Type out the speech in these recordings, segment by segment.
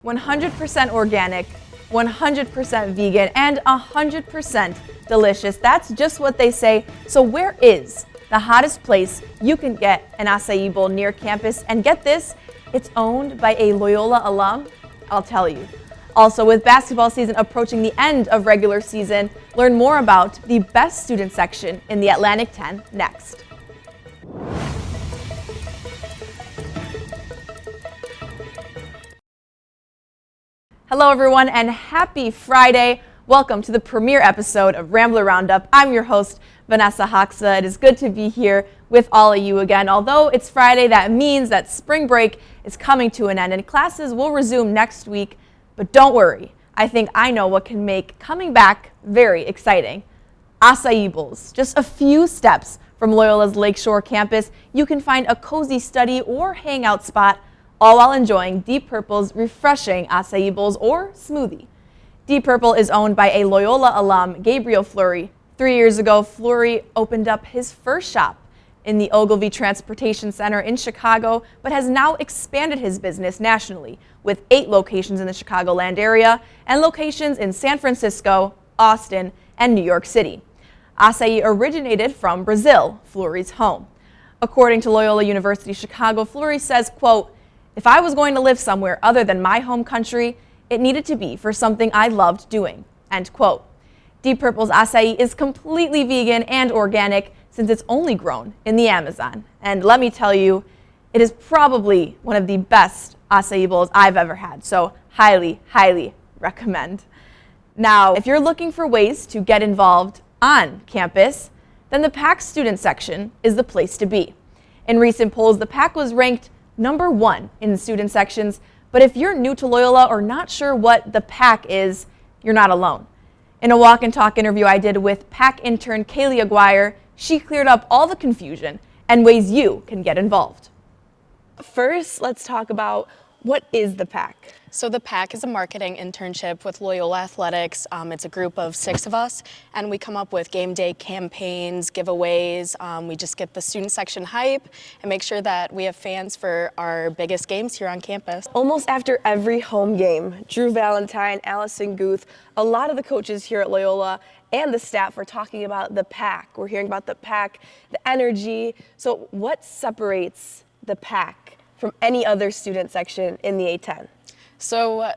100% organic, 100% vegan, and 100% delicious. That's just what they say. So where is the hottest place you can get an acai bowl near campus? And get this, it's owned by a Loyola alum. I'll tell you. Also, with basketball season approaching the end of regular season, learn more about the best student section in the Atlantic 10 next. Hello everyone and happy Friday. Welcome to the premiere episode of Rambler Roundup. I'm your host, Vanesa Hoxha. It is good to be here with all of you again. Although it's Friday, that means that spring break is coming to an end and classes will resume next week. But don't worry, I think I know what can make coming back very exciting. Acai bowls. Just a few steps from Loyola's Lakeshore campus, you can find a cozy study or hangout spot, all while enjoying Deep Purple's refreshing acai bowls or smoothie. Deep Purple is owned by a Loyola alum, Gabriel Fleury. 3 years ago, Fleury opened up his first shop in the Ogilvy Transportation Center in Chicago, but has now expanded his business nationally with 8 locations in the Chicagoland area and locations in San Francisco, Austin, and New York City. Acai originated from Brazil, Fleury's home. According to Loyola University Chicago, Fleury says, quote, "If I was going to live somewhere other than my home country, it needed to be for something I loved doing," end quote. Deep Purple's acai is completely vegan and organic since it's only grown in the Amazon. And let me tell you, it is probably one of the best acai bowls I've ever had, so highly, highly recommend. Now, if you're looking for ways to get involved on campus, then the PAC student section is the place to be. In recent polls, the PAC was ranked #1 in student sections, but if you're new to Loyola or not sure what the PAC is, you're not alone. In a walk and talk interview I did with PAC intern Kaylee Aguirre, she cleared up all the confusion and ways you can get involved. First, let's talk about what is the PAC? So the PAC is a marketing internship with Loyola Athletics. It's a group of 6 of us, and we come up with game day campaigns, giveaways. We just get the student section hype and make sure that we have fans for our biggest games here on campus. Almost after every home game, Drew Valentine, Allison Guth, a lot of the coaches here at Loyola and the staff are talking about the PAC. We're hearing about the PAC, the energy. So what separates the PAC from any other student section in the A10? So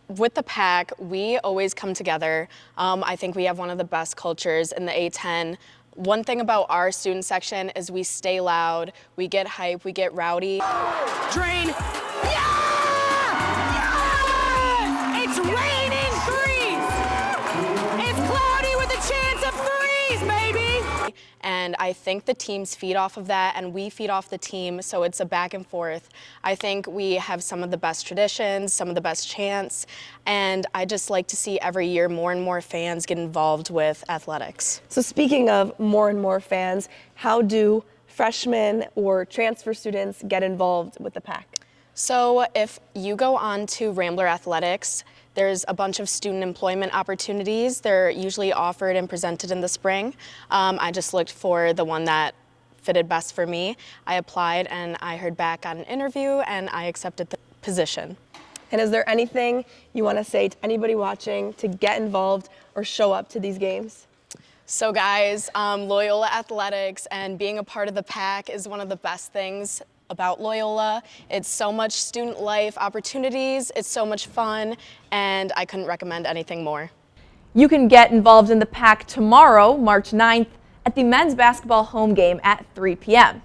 with the PAC, we always come together. I think we have one of the best cultures in the A10. One thing about our student section is we stay loud, we get hype, we get rowdy. Drain. Yeah! Yeah! It's raining threes! It's cloudy with a chance of threes, baby! And I think the teams feed off of that and we feed off the team, so it's a back and forth. I think we have some of the best traditions, some of the best chants, and I just like to see every year more and more fans get involved with athletics. So speaking of more and more fans, how do freshmen or transfer students get involved with the PAC? So if you go on to Rambler Athletics, there's a bunch of student employment opportunities. They're usually offered and presented in the spring. I just looked for the one that fitted best for me. I applied and I heard back on an interview and I accepted the position. And is there anything you want to say to anybody watching to get involved or show up to these games? So guys, Loyola Athletics and being a part of the PAC is one of the best things about Loyola. It's so much student life opportunities, it's so much fun, and I couldn't recommend anything more. You can get involved in the PAC tomorrow, March 9th, at the men's basketball home game at 3 p.m.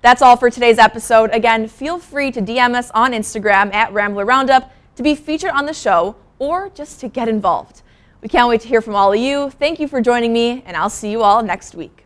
That's all for today's episode. Again, feel free to DM us on Instagram at Rambler Roundup to be featured on the show or just to get involved. We can't wait to hear from all of you. Thank you for joining me, and I'll see you all next week.